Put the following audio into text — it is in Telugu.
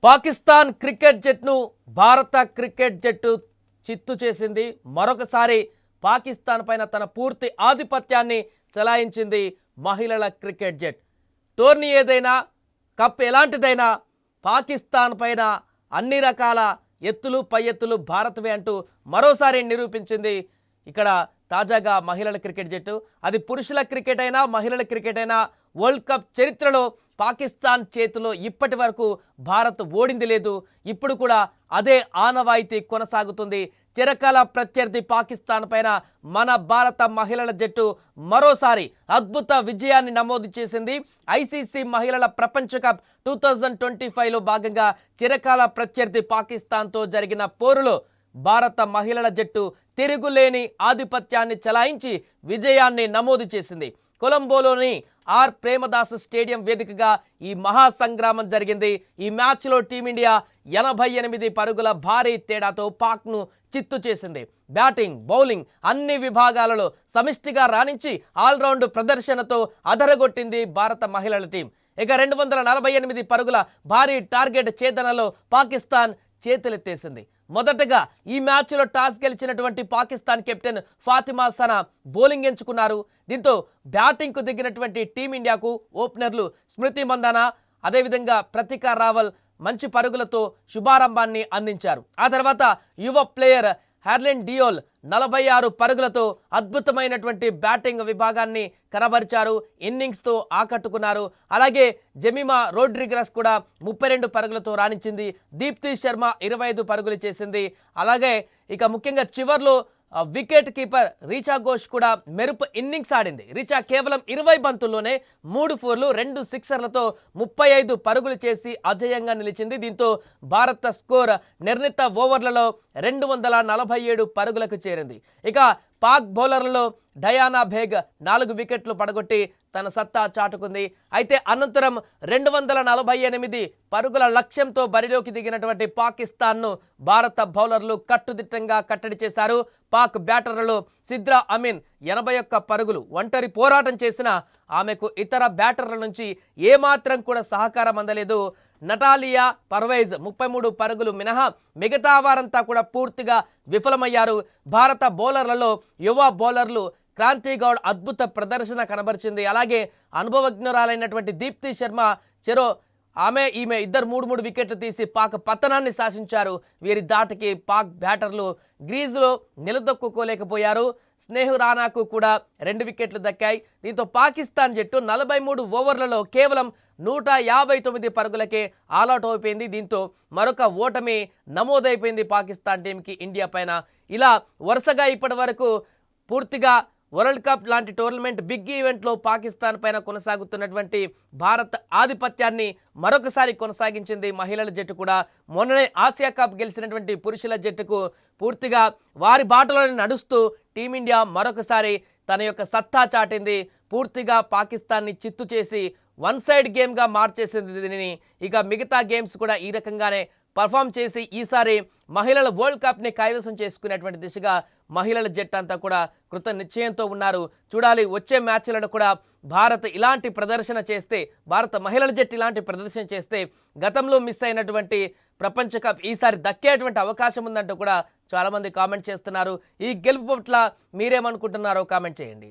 పాకిస్తాన్ క్రికెట్ జట్టును భారత క్రికెట్ జట్టు చిత్తు చేసింది. మరొకసారి పాకిస్తాన్ పైన తన పూర్తి ఆధిపత్యాన్ని చెలాయించింది మహిళల క్రికెట్ జట్. టోర్నీ ఏదైనా, కప్ ఎలాంటిదైనా పాకిస్తాన్ పైన అన్ని రకాల ఎత్తులు పై ఎత్తులు భారత్వే అంటూ మరోసారి నిరూపించింది. ఇక్కడ తాజాగా మహిళల క్రికెట్ జట్టు, అది పురుషుల క్రికెట్ అయినా మహిళల క్రికెట్ అయినా, వరల్డ్ కప్ చరిత్రలో పాకిస్తాన్ చేతిలో ఇప్పటి వరకు భారత్ ఓడింది లేదు. ఇప్పుడు కూడా అదే ఆనవాయితీ కొనసాగుతుంది. చిరకాల ప్రత్యర్థి పాకిస్తాన్ పైన మన భారత మహిళల జట్టు మరోసారి అద్భుత విజయాన్ని నమోదు చేసింది. ఐసీసీ మహిళల ప్రపంచ కప్ 2025లో భాగంగా చిరకాల ప్రత్యర్థి పాకిస్తాన్తో జరిగిన పోరులో భారత మహిళల జట్టు తిరుగులేని ఆధిపత్యాన్ని చెలాయించి విజయాన్ని నమోదు చేసింది. కొలంబోలోని ఆర్ ప్రేమదాస్ స్టేడియం వేదికగా ఈ మహాసంగ్రామం జరిగింది. ఈ మ్యాచ్లో టీమిండియా 88 పరుగుల భారీ తేడాతో పాక్ను చిత్తు చేసింది. బ్యాటింగ్, బౌలింగ్ అన్ని విభాగాలలో సమిష్టిగా రాణించి ఆల్రౌండ్ ప్రదర్శనతో అదరగొట్టింది భారత మహిళల టీం. ఇక 248 పరుగుల భారీ టార్గెట్ ఛేదనలో పాకిస్తాన్ చేతులెత్తేసింది. మొదటగా ఈ మ్యాచ్లో టాస్ గెలిచినటువంటి పాకిస్తాన్ కెప్టెన్ ఫాతిమా సనా బౌలింగ్ ఎంచుకున్నారు. దీంతో బ్యాటింగ్కు దిగినటువంటి టీమిండియాకు ఓపెనర్లు స్మృతి మందాన, అదేవిధంగా ప్రతికా రావల్ మంచి పరుగులతో శుభారంభాన్ని అందించారు. ఆ తర్వాత యువ ప్లేయర్ హార్లెన్ డియోల్ 46 పరుగులతో అద్భుతమైనటువంటి బ్యాటింగ్ విభాగాన్ని కనబరిచారు. ఇన్నింగ్స్తో ఆకట్టుకున్నారు. అలాగే జెమిమా రోడ్రిగస్ కూడా 32 పరుగులతో రాణించింది. దీప్తి శర్మ 25 పరుగులు చేసింది. అలాగే ఇక ముఖ్యంగా చివర్లో వికెట్ కీపర్ రీచా ఘోష్ కూడా మెరుపు ఇన్నింగ్స్ ఆడింది. రీచా కేవలం 20 బంతుల్లోనే 3 ఫోర్లు 2 సిక్సర్లతో 35 పరుగులు చేసి అజేయంగా నిలిచింది. దీంతో భారత స్కోర్ నిర్ణీత ఓవర్లలో 247 పరుగులకు చేరింది. ఇక పాక్ బౌలర్లలో డయానా బేగ్ 4 వికెట్లు పడగొట్టి తన సత్తా చాటుకుంది. అయితే అనంతరం 248 పరుగుల లక్ష్యంతో బరిలోకి దిగినటువంటి పాకిస్తాన్ను భారత బౌలర్లు కట్టుదిట్టంగా కట్టడి చేశారు. పాక్ బ్యాటర్లలో సిద్రా అమీన్ 81 పరుగులు ఒంటరి పోరాటం చేసిన ఆమెకు ఇతర బ్యాటర్ల నుంచి ఏమాత్రం కూడా సహకారం అందలేదు. నటాలియా పర్వేజ్ 33 పరుగులు మినహా మిగతా వారంతా కూడా పూర్తిగా విఫలమయ్యారు. భారత బౌలర్లలో యువ బౌలర్లు క్రాంతి గౌడ్ అద్భుత ప్రదర్శన కనబరిచింది. అలాగే అనుభవజ్ఞురాలైనటువంటి దీప్తి శర్మ ఈమె ఇద్దరు 3 వికెట్లు తీసి పాక్ పతనాన్ని శాసించారు. వీరి దాటికి పాక్ బ్యాటర్లు గ్రీజులో నిలదొక్కుకోలేకపోయారు. స్నేహ్ రానాకు కూడా 2 వికెట్లు దక్కాయి. దీంతో పాకిస్తాన్ జట్టు 43 ఓవర్లలో కేవలం 159 పరుగులకే ఆల్అౌట్ అయిపోయింది. దీంతో మరొక ఓటమి నమోదైపోయింది పాకిస్తాన్ టీంకి ఇండియా పైన. ఇలా వరుసగా ఇప్పటి వరకు పూర్తిగా వరల్డ్ కప్ లాంటి టోర్నమెంట్ బిగ్ ఈవెంట్లో పాకిస్తాన్ పైన కొనసాగుతున్నటువంటి భారత్ ఆధిపత్యాన్ని మరొకసారి కొనసాగించింది మహిళల జట్టు కూడా. మొన్ననే ఆసియా కప్ గెలిచినటువంటి పురుషుల జట్టుకు పూర్తిగా వారి బాటలోనే నడుస్తూ టీమిండియా మరొకసారి తన యొక్క సత్తా చాటింది. పూర్తిగా పాకిస్తాన్ని చిత్తు చేసి వన్ సైడ్ గేమ్గా మార్చేసింది దీనిని. ఇక మిగతా గేమ్స్ కూడా ఈ రకంగానే పర్ఫామ్ చేసి ఈసారి మహిళల వరల్డ్ కప్ని కైవసం చేసుకునేటువంటి దిశగా మహిళల జట్టు అంతా కూడా కృత నిశ్చయంతో ఉన్నారు. చూడాలి వచ్చే మ్యాచ్లను కూడా భారత్ ఇలాంటి ప్రదర్శన చేస్తే, భారత మహిళల జట్టు ఇలాంటి ప్రదర్శన చేస్తే గతంలో మిస్ అయినటువంటి ప్రపంచ కప్ ఈసారి దక్కేటువంటి అవకాశం ఉందంటూ కూడా చాలామంది కామెంట్ చేస్తున్నారు. ఈ గెలుపు పట్ల మీరేమనుకుంటున్నారో కామెంట్ చేయండి.